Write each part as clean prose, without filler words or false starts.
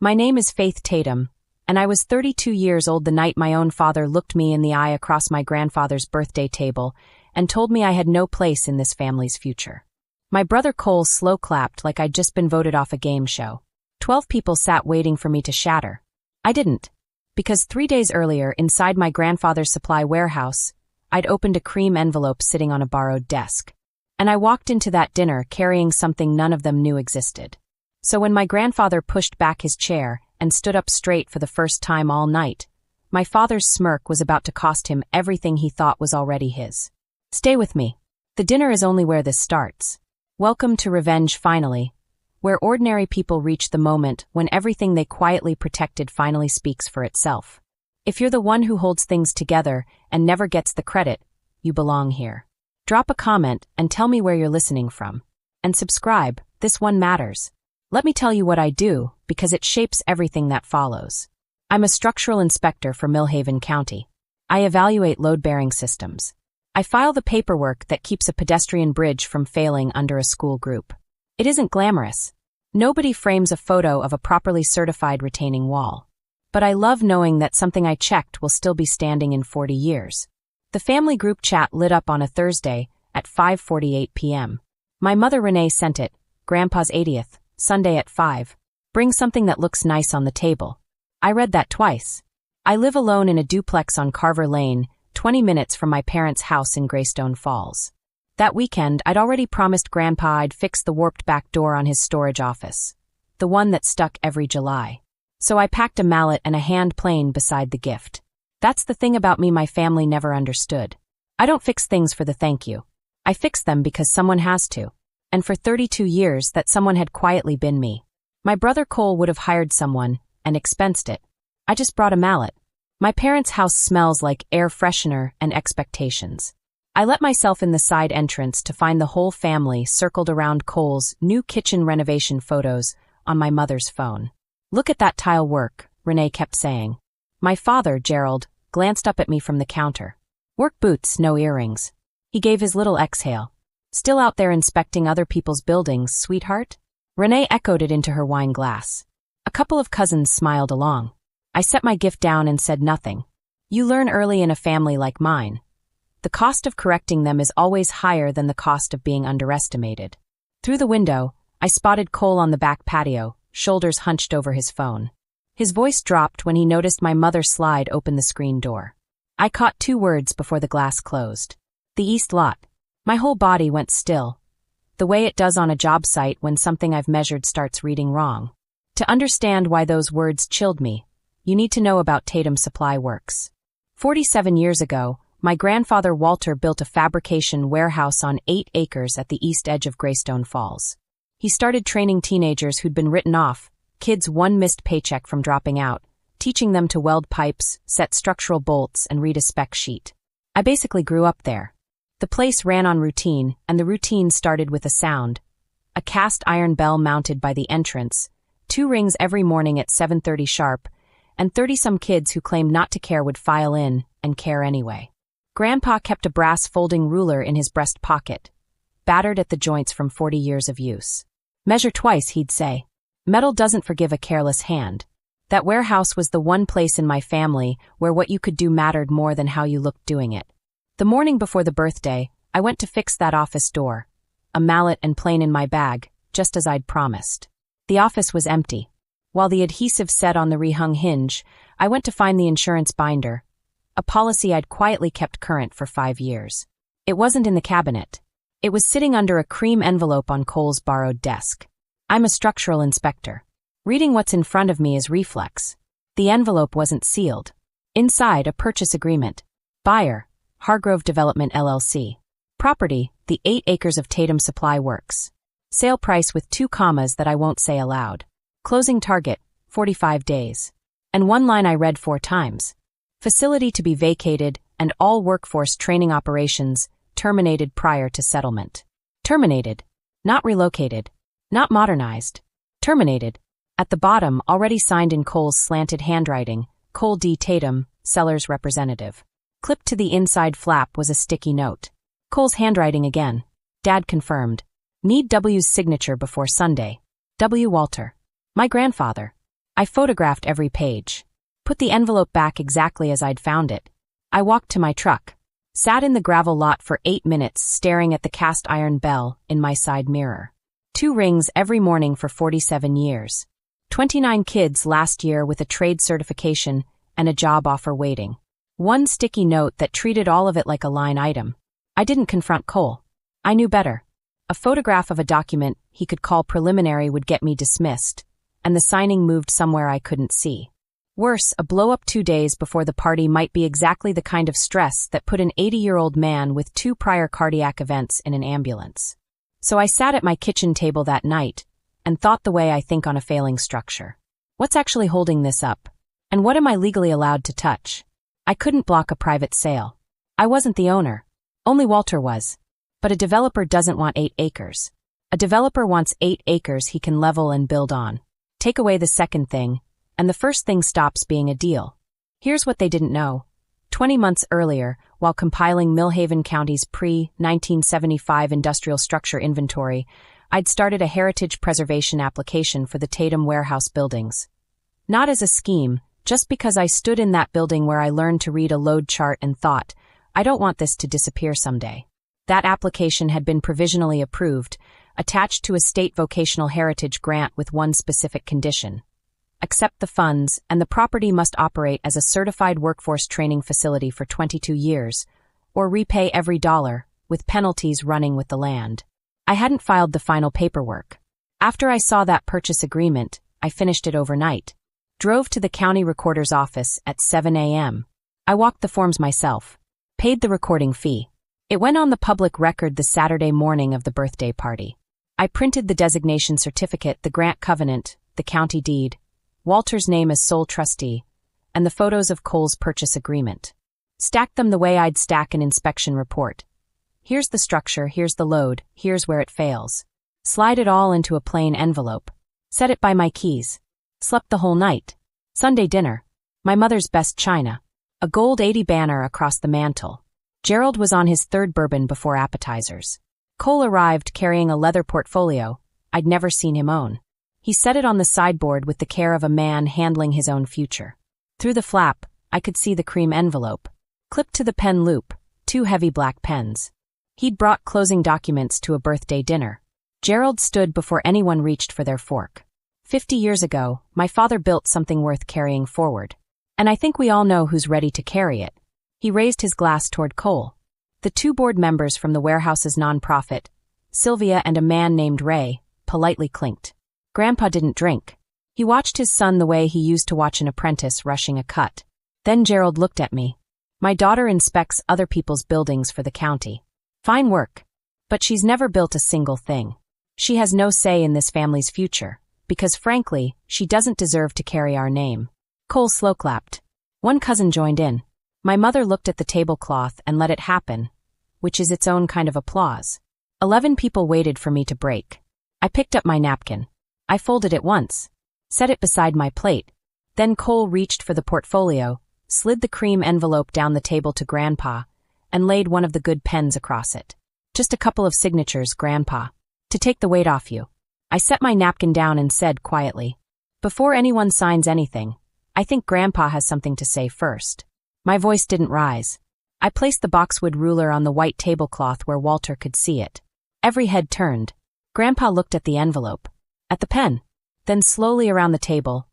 My name is Faith Tatum, and I was 32 years old the night my own father looked me in the eye across my grandfather's birthday table and told me I had no place in this family's future. My brother Cole slow-clapped like I'd just been voted off a game show. 12 people sat waiting for me to shatter. I didn't, because 3 days earlier, inside my grandfather's supply warehouse, I'd opened a cream envelope sitting on a borrowed desk. And I walked into that dinner carrying something none of them knew existed. So when my grandfather pushed back his chair and stood up straight for the first time all night, my father's smirk was about to cost him everything he thought was already his. Stay with me. The dinner is only where this starts. Welcome to Revenge Finally, where ordinary people reach the moment when everything they quietly protected finally speaks for itself. If you're the one who holds things together and never gets the credit, you belong here. Drop a comment and tell me where you're listening from. And subscribe, this one matters. Let me tell you what I do, because it shapes everything that follows. I'm a structural inspector for Millhaven County. I evaluate load-bearing systems. I file the paperwork that keeps a pedestrian bridge from failing under a school group. It isn't glamorous. Nobody frames a photo of a properly certified retaining wall. But I love knowing that something I checked will still be standing in 40 years. The family group chat lit up on a Thursday at 5:48 p.m. My mother Renee sent it, Grandpa's 80th, Sunday at 5. Bring something that looks nice on the table. I read that twice. I live alone in a duplex on Carver Lane, 20 minutes from my parents' house in Greystone Falls. That weekend, I'd already promised Grandpa I'd fix the warped back door on his storage office, the one that stuck every July. So I packed a mallet and a hand plane beside the gift. That's the thing about me my family never understood. I don't fix things for the thank you. I fix them because someone has to. And for 32 years, that someone had quietly been me. My brother Cole would have hired someone and expensed it. I just brought a mallet. My parents' house smells like air freshener and expectations. I let myself in the side entrance to find the whole family circled around Cole's new kitchen renovation photos on my mother's phone. Look at that tile work, Renee kept saying. My father, Gerald, glanced up at me from the counter. Work boots, no earrings. He gave his little exhale. Still out there inspecting other people's buildings, sweetheart? Renee echoed it into her wine glass. A couple of cousins smiled along. I set my gift down and said nothing. You learn early in a family like mine. The cost of correcting them is always higher than the cost of being underestimated. Through the window, I spotted Cole on the back patio, shoulders hunched over his phone. His voice dropped when he noticed my mother slide open the screen door. I caught 2 words before the glass closed. The East Lot. My whole body went still. The way it does on a job site when something I've measured starts reading wrong. To understand why those words chilled me, you need to know about Tatum Supply Works. 47 years ago, my grandfather Walter built a fabrication warehouse on 8 acres at the east edge of Greystone Falls. He started training teenagers who'd been written off, kids one missed paycheck from dropping out, teaching them to weld pipes, set structural bolts, and read a spec sheet. I basically grew up there. The place ran on routine, and the routine started with a sound. A cast iron bell mounted by the entrance, 2 rings every morning at 7:30 sharp, and 30-some kids who claimed not to care would file in and care anyway. Grandpa kept a brass folding ruler in his breast pocket, battered at the joints from 40 years of use. Measure twice, he'd say. Metal doesn't forgive a careless hand. That warehouse was the one place in my family where what you could do mattered more than how you looked doing it. The morning before the birthday, I went to fix that office door. A mallet and plane in my bag, just as I'd promised. The office was empty. While the adhesive set on the rehung hinge, I went to find the insurance binder, a policy I'd quietly kept current for 5 years. It wasn't in the cabinet. It was sitting under a cream envelope on Cole's borrowed desk. I'm a structural inspector. Reading what's in front of me is reflex. The envelope wasn't sealed. Inside, a purchase agreement. Buyer, Hargrove Development LLC. Property, the 8 acres of Tatum Supply Works. Sale price with 2 commas that I won't say aloud. Closing target, 45 days. And one line I read 4 times. Facility to be vacated and all workforce training operations terminated prior to settlement. Terminated. Not relocated. Not modernized. Terminated. At the bottom, already signed in Cole's slanted handwriting, Cole D. Tatum, seller's representative. Clipped to the inside flap was a sticky note. Cole's handwriting again. Dad confirmed. Need W's signature before Sunday. W. Walter. My grandfather. I photographed every page. Put the envelope back exactly as I'd found it. I walked to my truck. Sat in the gravel lot for 8 minutes staring at the cast iron bell in my side mirror. 2 rings every morning for 47 years. 29 kids last year with a trade certification and a job offer waiting. 1 sticky note that treated all of it like a line item. I didn't confront Cole. I knew better. A photograph of a document he could call preliminary would get me dismissed, and the signing moved somewhere I couldn't see. Worse, a blow-up 2 days before the party might be exactly the kind of stress that put an 80-year-old man with 2 prior cardiac events in an ambulance. So I sat at my kitchen table that night and thought the way I think on a failing structure. What's actually holding this up? And what am I legally allowed to touch? I couldn't block a private sale. I wasn't the owner. Only Walter was. But a developer doesn't want 8 acres. A developer wants 8 acres he can level and build on. Take away the second thing, and the first thing stops being a deal. Here's what they didn't know. 20 months earlier, while compiling Millhaven County's pre-1975 industrial structure inventory, I'd started a heritage preservation application for the Tatum warehouse buildings. Not as a scheme, just because I stood in that building where I learned to read a load chart and thought, I don't want this to disappear someday. That application had been provisionally approved, attached to a state vocational heritage grant with one specific condition. Accept the funds, and the property must operate as a certified workforce training facility for 22 years, or repay every dollar, with penalties running with the land. I hadn't filed the final paperwork. After I saw that purchase agreement, I finished it overnight. Drove to the county recorder's office at 7 a.m. I walked the forms myself. Paid the recording fee. It went on the public record the Saturday morning of the birthday party. I printed the designation certificate, the grant covenant, the county deed, Walter's name as sole trustee, and the photos of Cole's purchase agreement. Stacked them the way I'd stack an inspection report. Here's the structure, here's the load, here's where it fails. Slide it all into a plain envelope. Set it by my keys. Slept the whole night. Sunday dinner. My mother's best china. A gold 80 banner across the mantel. Gerald was on his 3rd bourbon before appetizers. Cole arrived carrying a leather portfolio I'd never seen him own. He set it on the sideboard with the care of a man handling his own future. Through the flap, I could see the cream envelope. Clipped to the pen loop, 2 heavy black pens. He'd brought closing documents to a birthday dinner. Gerald stood before anyone reached for their fork. 50 years ago, my father built something worth carrying forward. And I think we all know who's ready to carry it. He raised his glass toward Cole. The 2 board members from the warehouse's nonprofit, Sylvia and a man named Ray, politely clinked. Grandpa didn't drink. He watched his son the way he used to watch an apprentice rushing a cut. Then Gerald looked at me. My daughter inspects other people's buildings for the county. Fine work. But she's never built a single thing. She has no say in this family's future, because frankly, she doesn't deserve to carry our name. Cole slow-clapped. One cousin joined in. My mother looked at the tablecloth and let it happen, which is its own kind of applause. 11 people waited for me to break. I picked up my napkin. I folded it once. Set it beside my plate. Then Cole reached for the portfolio, slid the cream envelope down the table to Grandpa, and laid one of the good pens across it. Just a couple of signatures, Grandpa. To take the weight off you. I set my napkin down and said quietly, before anyone signs anything, I think Grandpa has something to say first. My voice didn't rise. I placed the boxwood ruler on the white tablecloth where Walter could see it. Every head turned. Grandpa looked at the envelope, at the pen, then slowly around the table,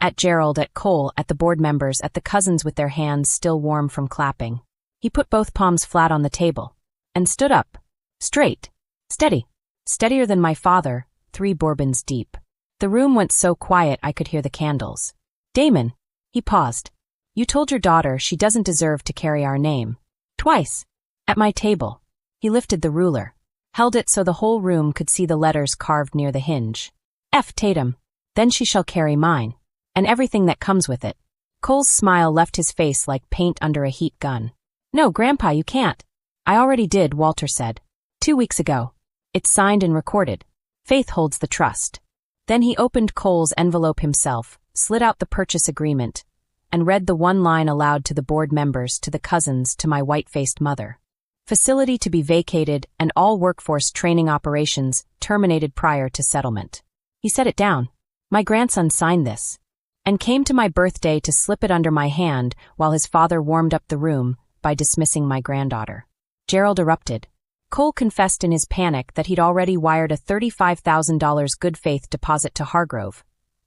at Gerald, at Cole, at the board members, at the cousins with their hands still warm from clapping. He put both palms flat on the table, and stood up. Straight. Steady. Steadier than my father, 3 bourbons deep. The room went so quiet I could hear the candles. Damon. He paused. You told your daughter she doesn't deserve to carry our name. Twice. At my table. He lifted the ruler. Held it so the whole room could see the letters carved near the hinge. F. Tatum. Then she shall carry mine. And everything that comes with it. Cole's smile left his face like paint under a heat gun. No, Grandpa, you can't. I already did, Walter said. 2 weeks ago. It's signed and recorded. Faith holds the trust. Then he opened Cole's envelope himself, slid out the purchase agreement, and read the one line aloud to the board members, to the cousins, to my white-faced mother. Facility to be vacated and all workforce training operations terminated prior to settlement. He set it down. My grandson signed this. and came to my birthday to slip it under my hand while his father warmed up the room by dismissing my granddaughter. Gerald erupted. Cole confessed in his panic that he'd already wired a $35,000 good faith deposit to Hargrove,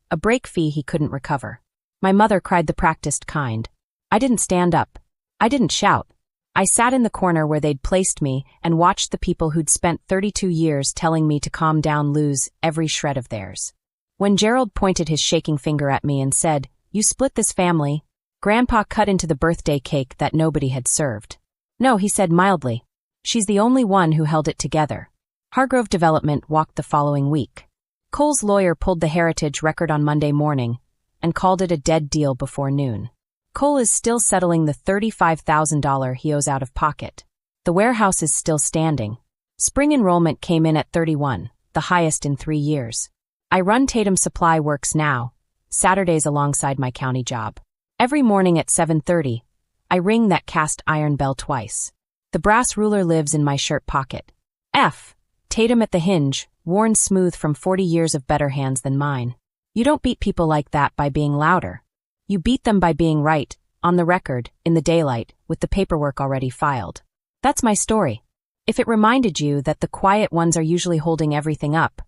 a break fee he couldn't recover. My mother cried the practiced kind. I didn't stand up. I didn't shout. I sat in the corner where they'd placed me and watched the people who'd spent 32 years telling me to calm down lose every shred of theirs. When Gerald pointed his shaking finger at me and said, "You split this family," Grandpa cut into the birthday cake that nobody had served. "No," he said mildly. "She's the only one who held it together." Hargrove Development walked the following week. Cole's lawyer pulled the heritage record on Monday morning and called it a dead deal before noon. Cole is still settling the $35,000 he owes out of pocket. The warehouse is still standing. Spring enrollment came in at 31, the highest in 3 years. I run Tatum Supply Works now, Saturdays alongside my county job. Every morning at 7:30, I ring that cast iron bell twice. The brass ruler lives in my shirt pocket. F. Tatum at the hinge, worn smooth from 40 years of better hands than mine. You don't beat people like that by being louder. You beat them by being right, on the record, in the daylight, with the paperwork already filed. That's my story. If it reminded you that the quiet ones are usually holding everything up,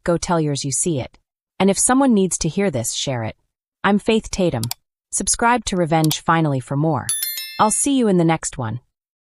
go tell yours you see it. And if someone needs to hear this, share it. I'm Faith Tatum. Subscribe to Revenge Finally for more. I'll see you in the next one.